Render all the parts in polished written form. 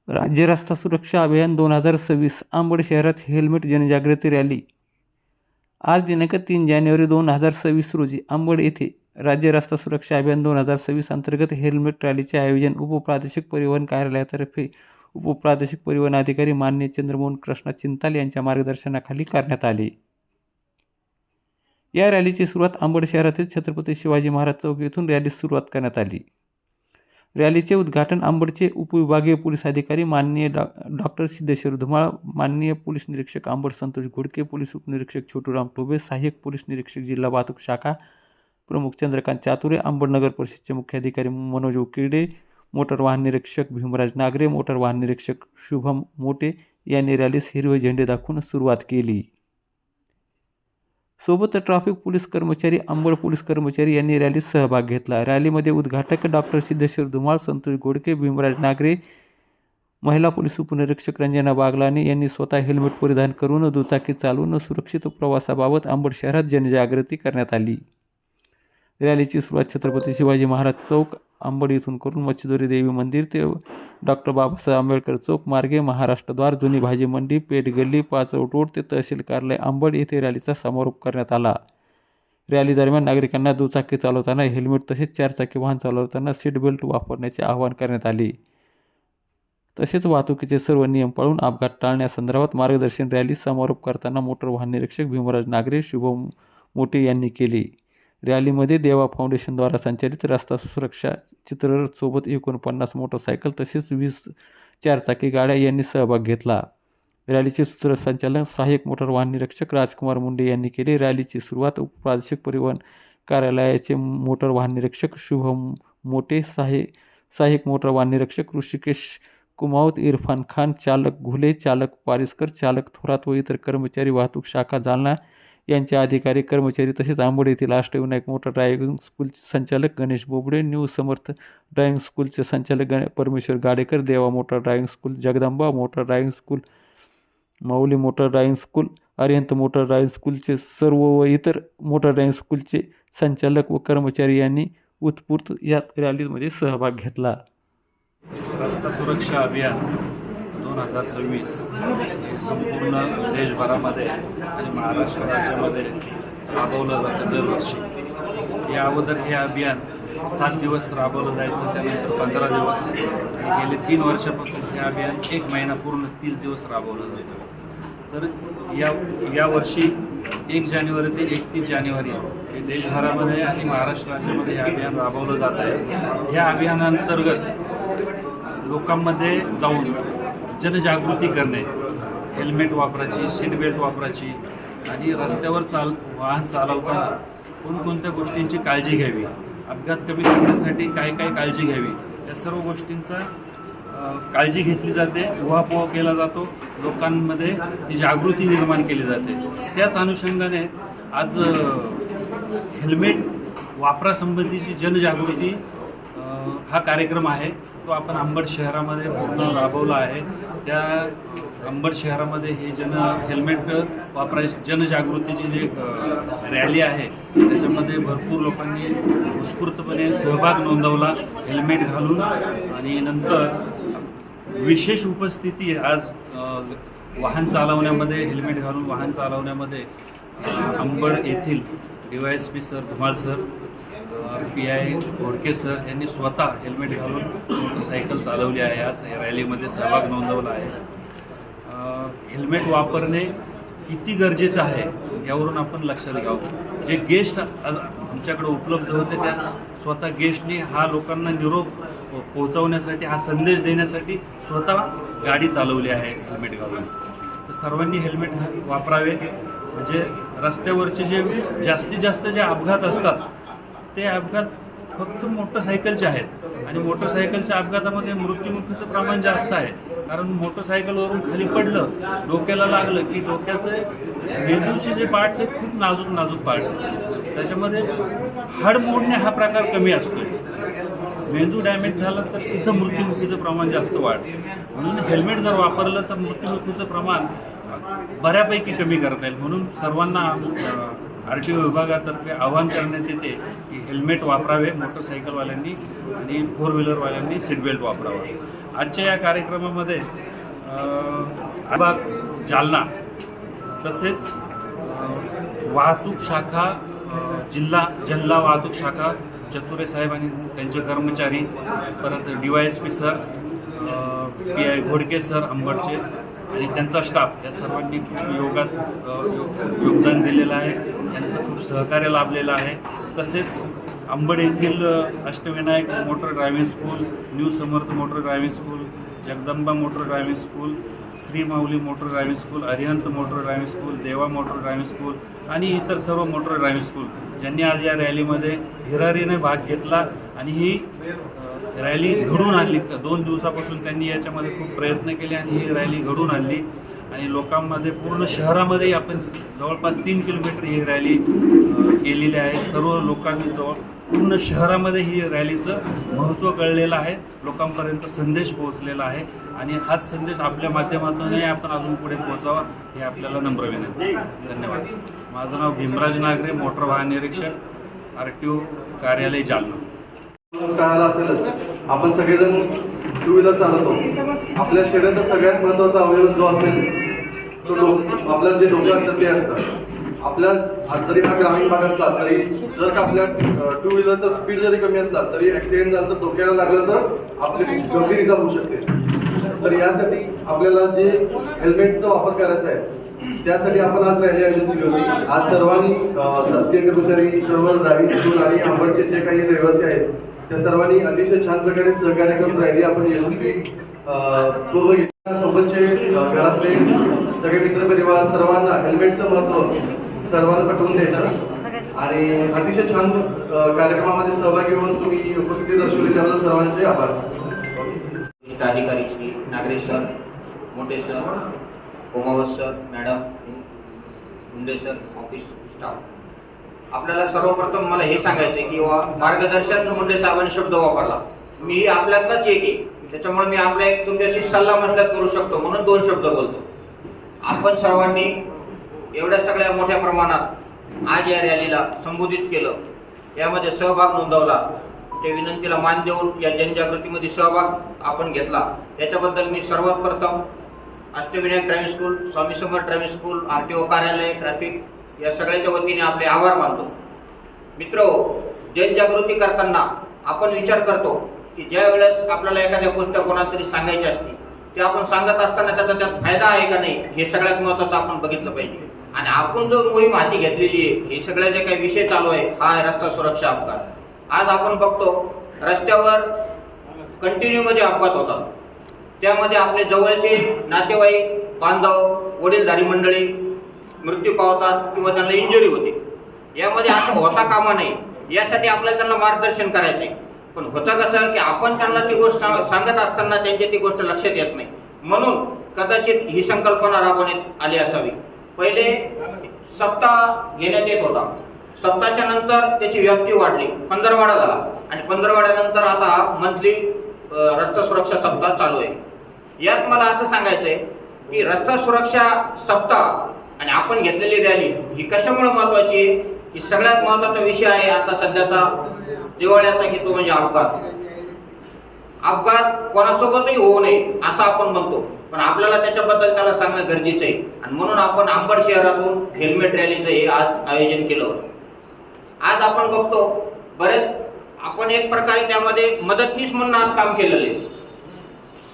राज्य रस्ता सुरक्षा अभियान 2026 अंबड शहरात हेल्मेट जनजागृती रॅली आज दिनांक 3 जानेवारी 2026 रोजी अंबड येथे राज्य रस्ता सुरक्षा अभियान 2026 अंतर्गत हेल्मेट रॅलीचे आयोजन उपप्रादेशिक परिवहन कार्यालयातर्फे उपप्रादेशिक परिवहन अधिकारी माननीय चंद्रमोहन कृष्णा चिंताल यांच्या मार्गदर्शनाखाली करण्यात आले। या रॅलीची सुरुवात अंबड शहरातील छत्रपती शिवाजी महाराज चौक येथून रॅलीस सुरुवात करण्यात आली। रॅलीचे उद्घाटन अंबडचे उपविभागीय पोलीस अधिकारी माननीय डॉक्टर सिद्धेश्वर धुमाळ, माननीय पोलीस निरीक्षक अंबड संतोष घोडके, पोलीस उपनिरीक्षक छोटूराम टोबे, सहाय्यक पोलीस निरीक्षक जिल्हा वाहतूक शाखा प्रमुख चंद्रकांत चातुरे, अंबड नगर परिषदचे मुख्याधिकारी मनोज उकिरडे, मोटर वाहन निरीक्षक भीमराज नागरे, मोटर वाहन निरीक्षक शुभम मोटे यांनी रॅलीस हिरवे झेंडे दाखवून सुरुवात केली। सोबत ट्रॅफिक पोलीस कर्मचारी, अंबड पोलीस कर्मचारी यांनी रॅलीत सहभाग घेतला। रॅलीमध्ये उद्घाटक डॉक्टर सिद्धेश्वर धुमाळ, संतोष घोडके, भीमराज नागरे, महिला पोलीस उपनिरीक्षक रंजना बागलाने यांनी स्वतः हेल्मेट परिधान करून दुचाकी चालवून सुरक्षित प्रवासाबाबत अंबड शहरात जनजागृती करण्यात आली। रॅलीची सुरुवात छत्रपती शिवाजी महाराज चौक अंबड येथून करून मच्छिदोरी देवी मंदिर ते डॉक्टर बाबासाहेब आंबेडकर चौक मार्गे महाराष्ट्र द्वार, जुनी भाजी मंडी, पेठ गल्ली, पाचवड रोड ते तहसील कार्यालय अंबड येथे रॅलीचा समारोप करण्यात आला। रॅली दरम्यान नागरिकांना दुचाकी चालवताना हेल्मेट तसेच चारचाकी वाहन चालवताना सीट बेल्ट वापरण्याचे आवाहन करण्यात आले। तसेच वाहतुकीचे सर्व नियम पाळून अपघात टाळण्यासंदर्भात मार्गदर्शन रॅली समारोप करताना मोटर वाहन निरीक्षक भीमराज नागरे, शुभम मोटे यांनी केले। रॅलीमध्ये देवा फाउंडेशनद्वारा संचालित रस्ता सुरक्षा चित्ररथ सोबत 49 मोटरसायकल तसेच 20 चारचाकी गाड्या यांनी सहभाग घेतला। रॅलीचे सूत्रसंचालन सहाय्यक मोटर वाहन निरीक्षक राजकुमार मुंडे यांनी केले। रॅलीची सुरुवात उपप्रादेशिक परिवहन कार्यालयाचे मोटर वाहन निरीक्षक शुभम मोटे, सहाय्यक मोटर वाहन निरीक्षक ऋषिकेश कुमावत, इरफान खान, चालक घुले, चालक पारिस्कर, चालक थोरात व इतर कर्मचारी, वाहतूक शाखा जालना यांचे अधिकारी कर्मचारी तसेच अंबड येथील अष्टविनायक मोटर ड्रायव्हिंग स्कूलचे संचालक गणेश बोबडे, न्यू समर्थ ड्रायव्हिंग स्कूलचे संचालक Parmeshwar Gadekar, Deva motor driving school, Jagdamba motor driving school, Mauli motor driving school, Arihant motor driving स्कूलचे सर्व व इतर मोटर ड्रायव्हिंग स्कूलचे संचालक व कर्मचारी यांनी उत्स्फूर्त या रॅलीमध्ये सहभाग घेतला। रस्ता सुरक्षा अभियान 2026 हे संपूर्ण देशभरामध्ये आणि महाराष्ट्र राज्यामध्ये राबवलं जातं दरवर्षी। या अगोदर हे अभियान 7 दिवस राबवलं जायचं, त्यानंतर 15 दिवस आणि गेले 3 वर्षापासून हे अभियान 1 महिना पूर्ण 30 दिवस राबवलं जातं। तर या वर्षी 1 जानेवारी ते 31 जानेवारी हे देशभरामध्ये आणि महाराष्ट्र राज्यामध्ये हे अभियान राबवलं जात आहे। या अभियानांतर्गत लोकांमध्ये जाऊन जनजागृती करणे, हेल्मेट वापरायची, सीट बेल्ट वापरायची आणि रस्त्यावर वाहन चालवताना कोणकोणत्या गोष्टींची काळजी घ्यावी, अपघात कमी करण्यासाठी काय काळजी घ्यावी, या सर्व गोष्टींचा काळजी घेतली जाते, उहापोह केला जातो, लोकांमध्ये ती जागृती निर्माण केली जाते। त्याच अनुषंगाने आज हेल्मेट वापरासंबंधीची जनजागृती हा कार्यक्रम आहे, तो आपण अंबड शहरामध्ये पूर्ण राबवला आहे। त्या अंबड शहरामध्ये ही हेल्मेट वापरायची जनजागृतीची जी रॅली आहे त्याच्यामध्ये भरपूर लोकांनी उत्स्फूर्तपणे सहभाग नोंदवला हेल्मेट घालून। आणि नंतर विशेष उपस्थिती आज वाहन चालवण्यामध्ये, हेल्मेट घालून वाहन चालवण्यामध्ये अंबड येथील DYSP sir Dhumal sir, PI Ghodke sir यांनी स्वतः हेल्मेट घालून मोटरसायकल चालवली आहे। आज या रॅलीमध्ये सहभाग नोंदवला आहे। हेल्मेट वापरणे किती गरजेचं आहे यावरून आपण लक्षात घ्यावं। जे गेस्ट आज आमच्याकडे उपलब्ध होते त्या स्वतः गेस्टनी हा लोकांना निरोप पोहोचवण्यासाठी, हा संदेश देण्यासाठी स्वतः गाडी चालवली आहे हेल्मेट घालून। तर सर्वांनी हेल्मेट वापरावे, म्हणजे रस्त्यावरचे जे जास्तीत जास्त जे अपघात असतात ते अपघात फक्त मोटरसायकलचे आहेत आणि मोटरसायकलच्या अपघातामध्ये मृत्युमुखीचं प्रमाण जास्त आहे। कारण मोटरसायकलवरून खाली पडलं, डोक्याला लागलं की डोक्याचे मेंदूचे जे पार्ट्स आहेत खूप नाजूक पार्ट्स आहेत, त्याच्यामध्ये हाड मोडणे हा प्रकार कमी असतो। मेंदू डॅमेज झाला तर तिथं मृत्युमुखीचं प्रमाण जास्त वाढतं। म्हणून हेल्मेट जर वापरलं तर मृत्युमुखीचं प्रमाण बऱ्यापैकी कमी करता येईल। म्हणून सर्वांना RTO विभागातर्फे आवाहन करण्यात येते की हेल्मेट वापरावे मोटरसायकलवाल्यांनी आणि फोर व्हीलरवाल्यांनी सीट बेल्ट वापरावा। आजच्या या कार्यक्रमामध्ये विभाग जालना तसेच वाहतूक शाखा जिल्हा वाहतूक शाखा चतुरे साहेब आणि त्यांचे कर्मचारी, परत DYSP sir, PI Ghodke sir अंबडचे आणि त्यांचा स्टाफ या सर्वांनी योगदान दिलेलं आहे। यांचं खूप सहकार्य लाभलेलं आहे। तसेच अंबड येथील Ashtavinayak motor driving school, new Samarth motor driving school, Jagdamba motor driving school, Shri Mauli motor driving school, Arihant motor driving school, Deva motor driving school आणि इतर सर्व मोटर ड्रायव्हिंग स्कूल ज्यांनी आज या रॅलीमध्ये हिरारीने भाग घेतला आणि ही रॅली घडून आणली। 2 दिवसापासून त्यांनी याच्यामध्ये खूप प्रयत्न केले आणि ही रॅली घडून आणली आणि लोकांमध्ये पूर्ण शहरामध्ये आपण जवळपास 3 किलोमीटर ही रॅली केलेली आहे। सर्व लोकांनी पूर्ण शहरामध्ये ही रॅलीचं महत्त्व कळलेलं आहे, लोकांपर्यंत संदेश पोहोचलेला आहे आणि हाच संदेश आपल्या माध्यमातूनही आपण अजून पुढे पोहोचावा हे आपल्याला नम्र विनंती। धन्यवाद। माझं नाव भीमराज नागरे, मोटर वाहन निरीक्षक, RTO कार्यालय जालना। कळालं असेलच, आपण सगळेजण टू व्हीलर चालवतो। आपल्या शरीराचा सगळ्यात महत्त्वाचा अवयव जो असेल तो आपलं जे डोकं असतं ते असतं। आपल्या जरी हा ग्रामीण भाग असला तरी जर का आपल्या टू व्हीलरचा स्पीड जरी कमी असला तरी ॲक्सिडेंट झाला तर डोक्याला लागलं तर आपली गंभीर इजा होऊ शकते। तर यासाठी आपल्याला जे हेल्मेटचा वापर करायचा आहे त्यासाठी आपण आज रॅली आयोजित केली होती। आज सर्वांनी शासकीय कर्मचारी, सर्व ड्रायव्हिंग स्कूल आणि अंबडचे जे काही रहिवासी आहेत त्या सर्वांनी अतिशय छान प्रकारे सहकार्य करून रॅली आपण यशस्वी पूर्ण घेतली। सोबतचे घरातले सगळे मित्रपरिवार सर्वांना हेल्मेटचं महत्त्व सर्वांना पटवून द्यायचं आणि अतिशय छान कार्यक्रमामध्ये सहभागी होऊन तुम्ही उपस्थिती दर्शवली त्याबद्दल सर्वांचे आभार। वरिष्ठ अधिकारी श्री नागरे सर, मोठे sir, Komawat sir, madam, Munde sir, office staff, आपल्याला सर्वप्रथम मला हे सांगायचं आहे की मार्गदर्शन मुंडे साहेबांनी शब्द वापरला, मी आपल्यातलाच एक आहे, त्याच्यामुळे मी आपला एक तुमच्याशी सल्ला मसलत करू शकतो म्हणून 2 शब्द बोलतो। आपण सर्वांनी एवढ्या सगळ्या मोठ्या प्रमाणात आज या रॅलीला संबोधित केलं, यामध्ये सहभाग नोंदवला, त्या विनंतीला मान देऊन या जनजागृतीमध्ये सहभाग आपण घेतला, त्याच्याबद्दल मी सर्वात प्रथम Ashtavinayak driving school, Swami Samarth driving school, RTO कार्यालय, ट्रॅफिक या सगळ्याच्या वतीने आपले आभार मानतो। मित्रहो, जनजागृती करताना आपण विचार करतो की ज्या वेळेस आपल्याला एखाद्या गोष्ट कोणाला तरी सांगायची असते ते आपण सांगत असताना त्यात फायदा आहे का नाही हे सगळ्यात महत्त्वाचं आपण बघितलं पाहिजे। आणि आपण जो मोहीम हाती घेतलेली आहे हे सगळे जे काही विषय चालू आहे हा आहे रस्ता सुरक्षा अपघात। आज आपण बघतो रस्त्यावर कंटिन्यू मध्ये अपघात होतात, त्यामध्ये आपले जवळचे नातेवाईक, बांधव, वडीलधारी मंडळी मृत्यू पावतात किंवा त्यांना इंजुरी होते। यामध्ये असं होता कामा नये यासाठी आपल्याला त्यांना मार्गदर्शन करायचं आहे, पण होतं कसं की आपण त्यांना ती गोष्ट सांगत असताना त्यांची ती गोष्ट लक्षात येत नाही, म्हणून कदाचित ही संकल्पना राबवण्यात आली असावी। पहिले सप्ताह घेण्यात येत होता, सप्ताहाच्या नंतर त्याची व्याप्ती वाढली, 15वाडा झाला आणि 15वाड्यानंतर आता मंथली रस्ता सुरक्षा सप्ताह चालू आहे। यात मला असं सांगायचं आहे की रस्ता सुरक्षा सप्ताह आणि आपण घेतलेली रॅली ही कशामुळे महत्वाची आहे की सगळ्यात महत्वाचा विषय आहे आता सध्याचा दिवाळ्याचा की तो म्हणजे अपघात। अपघात कोणासोबतही होऊ नये असं आपण म्हणतो, पण आपल्याला त्याच्याबद्दल त्याला सांगणं गरजेचं आहे आणि म्हणून आपण अंबड शहरातून हेल्मेट रॅलीचं हे आज आयोजन केलं होतं। आज आपण बघतो बरेच आपण एक प्रकारे त्यामध्ये मदतनीस म्हणून आज काम केलेलं आहे।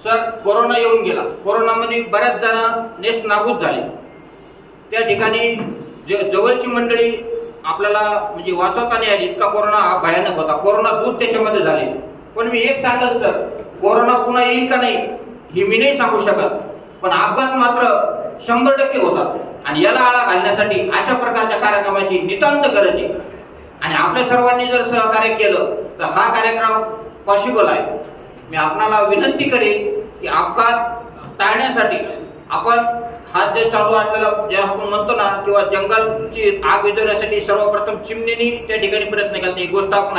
सर, कोरोना येऊन गेला, कोरोनामध्ये बऱ्याच जण नेस नाबूद झाले, त्या ठिकाणी जवळची मंडळी आपल्याला म्हणजे वाचवता नाही आली, इतका कोरोना हा भयानक होता, कोरोना दूर त्याच्यामध्ये झाले। पण मी एक सांगेल सर, कोरोना पुन्हा येईल का नाही हे मी नाही सांगू शकत, पण अपघात मात्र 100% होतात आणि याला आळा घालण्यासाठी अशा प्रकारच्या कार्यक्रमाची नितांत गरज आहे आणि आपल्या सर्वांनी जर सहकार्य केलं तर हा कार्यक्रम पॉसिबल आहे। मी आपणाला विनंती करेन की अपघात टाळण्यासाठी आपण हा जे चालू असलेला जे आपण म्हणतो ना किंवा जंगलची आग विझवण्यासाठी सर्वप्रथम चिमणीने त्या ठिकाणी प्रयत्न केला, ही गोष्ट आपण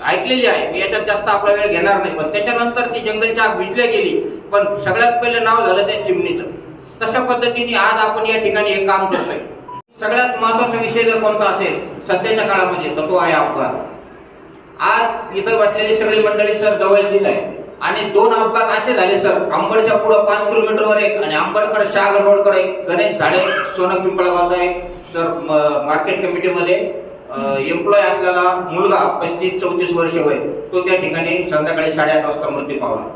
ऐकलेली आहे, मी याच्यात जास्त आपला वेळ घेणार नाही, पण त्याच्यानंतर ती जंगलची आग विझली गेली, पण सगळ्यात पहिले नाव झालं त्या चिमणीचं। तशा पद्धतीने आज आपण या ठिकाणी हे काम करतोय। सगळ्यात महत्त्वाचा विषय जर कोणता असेल सध्याच्या काळामध्ये तर तो आहे अपघात. आज इथं बसलेली सगळी मंडळी सर जवळचीच आहे आणि 2 अपघात असे झाले सर. अंबडच्या पुढे 5 किलोमीटरवर एक आणि अंबडकडे शहागड रोडकडे एक गणेश झाडे सोनक पिंपळगावचा एक सर मार्केट कमिटीमध्ये एम्प्लॉय असलेला मुलगा 35-34 वर्ष वय तो त्या ठिकाणी संध्याकाळी 8:30 वाजता मृत्यू पावला.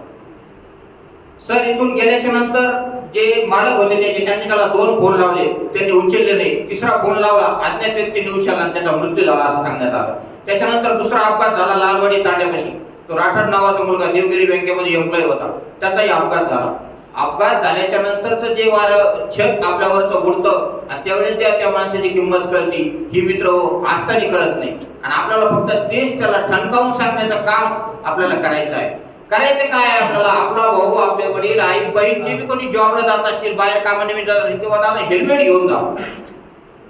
सर इथून गेल्याच्या नंतर जे मालक होते त्यांनी त्याला 2 फोन लावले, त्यांनी उचलले नाही. 3रा फोन लावला, अज्ञात व्यक्तीने उचलला आणि त्याचा मृत्यू झाला असं सांगण्यात आलं. त्याच्यानंतर 2रा अपघात झाला लालवाडी तांड्यापाशी. तो राठोड नावाचा मुलगा देवगिरी बँकेमध्ये एम्प्लॉय होता, त्याचाही अपघात झाला. अपघात झाल्याच्या नंतरच जे छत आपल्यावरचं उडतं आणि त्यावेळेस त्या माणसाची किंमत कळती ही मित्र असताना कळत नाही. आणि आपल्याला फक्त तेच त्याला ठणकावून सांगण्याचं काम आपल्याला करायचं आहे. करायचं काय आहे आपल्याला, आपला भाऊ, आपले वडील, आई, बहीण जे बी कोणी जॉबला जात असतील, बाहेर कामानिमित्त जात असतील किंवा दादा हेल्मेट घेऊन जा.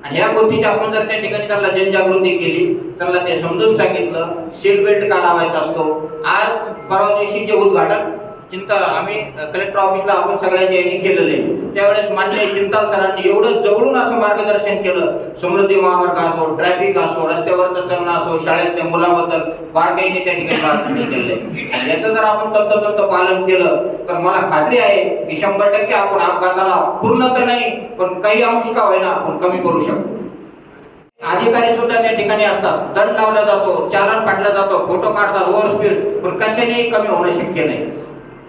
आणि ह्या गोष्टीची आपण जर त्या ठिकाणी त्यांना जनजागृती केली, त्यांना ते समजून सांगितलं सीट बेल्ट का लावायचा असतो. आज परवा दिवशी जे उद्घाटन चिंता आम्ही कलेक्टर ऑफिसला आपण सगळ्यांच्या यांनी केलेलं आहे, त्यावेळेस माननीय चिंताल सरांनी एवढं जवळून असं मार्गदर्शन केलं. समृद्धी महामार्ग असो, ट्रॅफिक असो, रस्त्यावरचं चलन असो, शाळेतल्या मुलाबद्दल बारकाईने त्या ठिकाणी मार्गदर्शन केलंय. याचं जर आपण तंतोतंत पालन केलं तर मला खात्री आहे की 100% आपण अपघाताला पूर्ण तर नाही पण काही अंश का होईना आपण कमी करू शकतो. अधिकारी सुद्धा त्या ठिकाणी असतात, दंड लावला जातो, चालान काढला जातो, फोटो काढतात, ओव्हर स्पीड, पण कशानेही कमी होणं शक्य नाही.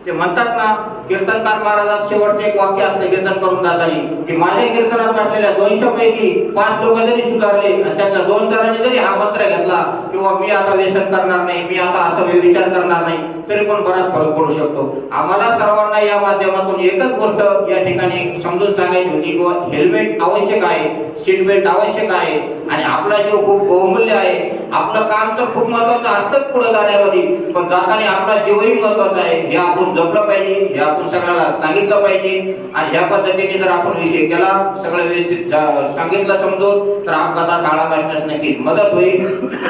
ते म्हणतात ना, कीर्तनकार महाराजात शेवटचे एक वाक्य असले कीर्तन करून जाताना की माझ्या कीर्तनात म्हटलेल्या 200 पैकी 5 लोक जरी सुधारले आणि त्यातल्या 2 जणांनी जरी हा मंत्र घेतला किंवा मी आता व्यसन करणार नाही, मी आता असं विचार करणार नाही, तरी पण बराच फरक पडू शकतो. आम्हाला सर्वांना या माध्यमातून एकच गोष्ट या ठिकाणी समजून सांगायची होती की हेल्मेट आवश्यक आहे, सीट बेल्ट आवश्यक आहे आणि आपला जीव खूप बहुमूल्य आहे. आपलं काम तर खूप महत्वाचं असतं पुढे जाण्यामध्ये, पण जाताना आपला जीवही महत्वाचा आहे. हे आपण जपलं पाहिजे, हे आपण सगळ्याला सांगितलं पाहिजे आणि ह्या पद्धतीने जर आपण विषय केला, सगळं व्यवस्थित सांगितलं समजून, तर अपघातास आळा बसण्यास नक्कीच मदत होईल.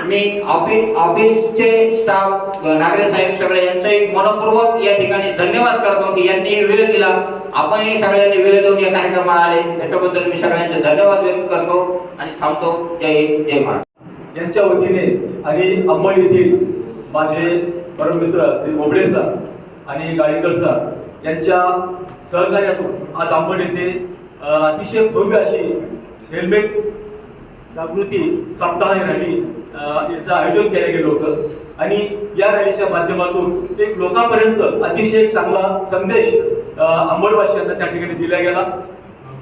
मी ऑफिसचे स्टाफ, नागरे साहेब सगळे यांचाही मनपूर्वक या ठिकाणी धन्यवाद करतो की यांनी वेळ दिला, आपणही सगळ्यांनी वेळ देऊन या कार्यक्रमाला आले, त्याच्याबद्दल मी सगळ्यांचे धन्यवाद व्यक्त करतो आणि थांबतो. जय हिंद, जय महाराष्ट्र. यांच्या वतीने आणि अंबड येथील माझे परममित्र श्री बोबडे सर आणि गाडीकर सर यांच्या सहकार्यातून आज अंबड येथे अतिशय भव्य अशी हेल्मेट जागृती सप्ताह रॅली याचं आयोजन केलं गेलं होतं आणि या रॅलीच्या माध्यमातून एक लोकांपर्यंत अतिशय चांगला संदेश अंबडवासियांना त्या ठिकाणी दिला गेला.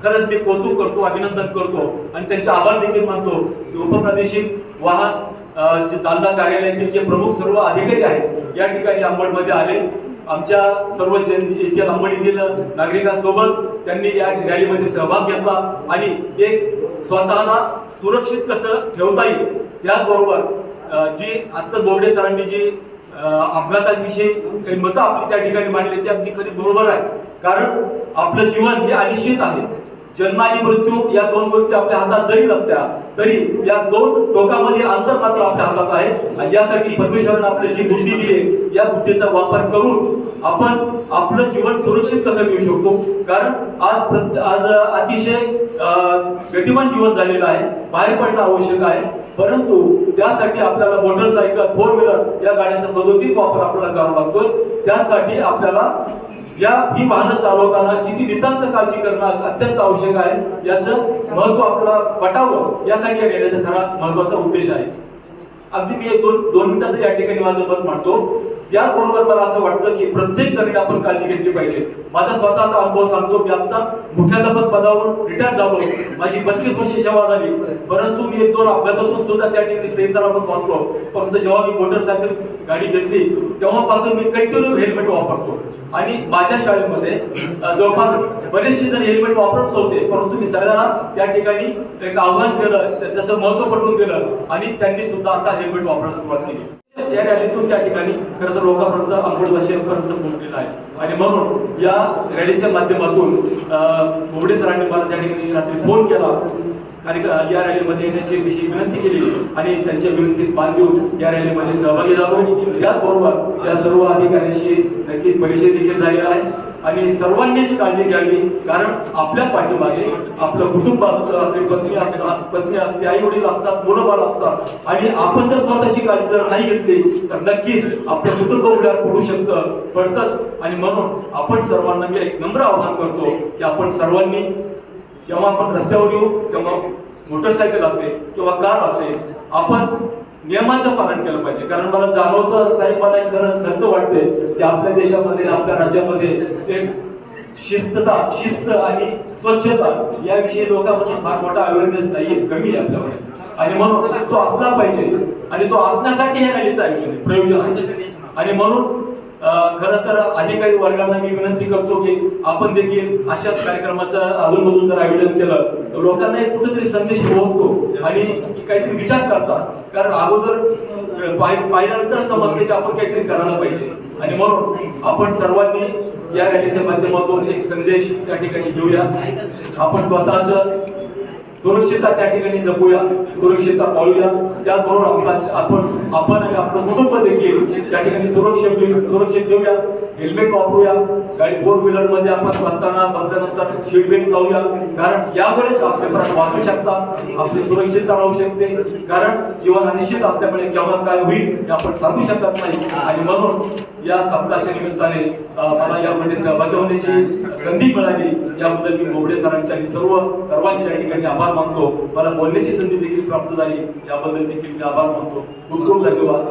खरंच मी कौतुक करतो, अभिनंदन करतो आणि त्यांचे आभार देखील मानतो की उपप्रादेशिक वाहन जे जालना कार्यालयातील जे प्रमुख सर्व अधिकारी आहेत या ठिकाणी अंबडमध्ये आले. आमच्या सर्व येथील अंबड येथील नागरिकांसोबत त्यांनी या रॅलीमध्ये सहभाग घेतला आणि एक स्वतःला सुरक्षित कसं ठेवता येईल त्याचबरोबर जी आत्ता बोबडे सरांनी जी अपघाताविषयी काही मतं आपली त्या ठिकाणी मांडली ते अगदी खरी बरोबर आहे. कारण आपलं जीवन हे अनिश्चित आहे. जन्म आणि मृत्यू या 2 गोष्टी आपल्या हातात जरी नसत्या तरी या 2 टोकामधील अंतर मात्र आपल्या हातात आहे आणि यासाठी परमेश्वराने आपली जी बुद्धी दिली या बुद्धीचा वापर करून आपण आपलं जीवन सुरक्षित कसं मिळू शकतो. कारण आज अतिशय गतिमान जीवन झालेलं आहे, बाहेर पडणं आवश्यक आहे, परंतु त्यासाठी आपल्याला मोटरसायकल, 4 व्हीलर या गाड्यांचा सदोदित वापर आपल्याला करावा लागतो. त्यासाठी आपल्याला ही वाहनं चालवताना किती नितांत काळजी करणं अत्यंत आवश्यक आहे याचं महत्व आपल्याला पटावं यासाठी या रॅलीचा खरा महत्वाचा उद्देश आहे. अगदी मी 2 मिनिटात या ठिकाणी माझं मत मांडतो. याबरोबर मला असं वाटतं की प्रत्येक जणांनी आपण काळजी घेतली पाहिजे. माझा स्वतःचा अनुभव सांगतो. मी आता मुख्याध्यापक पदावरून रिटायर झालो, माझी 32 वर्ष सेवा झाली, परंतु मी 1-2 अपघातातून सुद्धा त्या ठिकाणी सहित वाचलो. परंतु जेव्हा मी मोटरसायकल गाडी घेतली तेव्हापासून मी कंटिन्यू हेल्मेट वापरतो आणि माझ्या शाळेमध्ये जवळपास बरेचसे जण हेल्मेट वापरत नव्हते, परंतु मी सगळ्यांना त्या ठिकाणी एक आव्हान केलं, त्याचं महत्व पटवून दिलं आणि त्यांनी सुद्धा आता हेल्मेट वापरायला सुरुवात केली. या रॅलीतून त्या ठिकाणी खरं तर लोकांपर्यंत अंबडवासियांपर्यंत पोहोचलेला आहे आणि म्हणून या रॅलीच्या माध्यमातून बोबडे सरांनी मला त्या ठिकाणी रात्री फोन केला आणि या रॅलीमध्ये येण्याची विषयी विनंती केली आणि त्यांच्या विनंतीस मान देऊन या रॅलीमध्ये सहभागी झालो. याचबरोबर या सर्व अधिकाऱ्यांशी नक्कीच परिचय देखील झालेला आहे. आणि सर्वांनीच काळजी घ्यावी, कारण आपल्या पाठीमागे आपलं कुटुंब असतं, आपली पत्नी असते, आई वडील असतात, मुलं बाळ असतात आणि आपण जर स्वतःची काळजी जर नाही घेतली तर नक्कीच आपलं कुटुंब उड्यावर पडू शकतं, पडतंच. आणि म्हणून आपण सर्वांना मी एक नम्र आवाहन करतो की आपण सर्वांनी जेव्हा आपण रस्त्यावर येऊ तेव्हा मोटरसायकल असेल किंवा कार असेल आपण नियमाचं पालन केलं पाहिजे. कारण मला जाणवतं साहेब, मला एक खरं वाटते की आपल्या देशामध्ये आपल्या राज्यामध्ये एक शिस्त आणि स्वच्छता याविषयी लोकांमध्ये फार मोठा अवेअरनेस नाहीये, कमी आहे आपल्यामध्ये. आणि म्हणून तो असला पाहिजे आणि तो असण्यासाठी हे रॅलीचं आयोजन आहे, प्रयोजन आहे. आणि म्हणून खरं तर अधिकारी वर्गांना मी विनंती करतो की आपण देखील अशाच कार्यक्रमाचं अधूनमधून जर आयोजन केलं तर लोकांना एक कुठेतरी संदेश पोहोचतो आणि काहीतरी विचार करतात. कारण अगोदर पाहिल्यानंतर समजते की आपण काहीतरी करायला पाहिजे. आणि म्हणून आपण सर्वांनी या रॅलीच्या माध्यमातून एक संदेश त्या ठिकाणी घेऊया. आपण स्वतःचं सुरक्षितता त्या ठिकाणी जपूया, सुरक्षितता पाळूया. त्याचबरोबर आपण आणि आपलं कुटुंब देखील त्या ठिकाणी सुरक्षित ठेवूया. हेल्मेट वापरूया. गाडी 4 व्हीलर मध्ये आपण बसल्यानंतर सीट बेल्ट लावूया, कारण यामुळेच आपले प्राण वाचू शकतात, आपली सुरक्षितता राहू शकते. कारण जीवन अनिश्चित असल्यामुळे केव्हा काय होईल हे आपण सांगू शकत नाही. आणि म्हणून या सप्ताहाच्या निमित्ताने मला यामध्ये सहभागी होण्याची संधी मिळाली, याबद्दल मी बोबडे सरांच्या आणि सर्वांच्या या ठिकाणी आभार मानतो. मला बोलण्याची संधी देखील प्राप्त झाली, याबद्दल देखील मी आभार मानतो. खूप खूप धन्यवाद.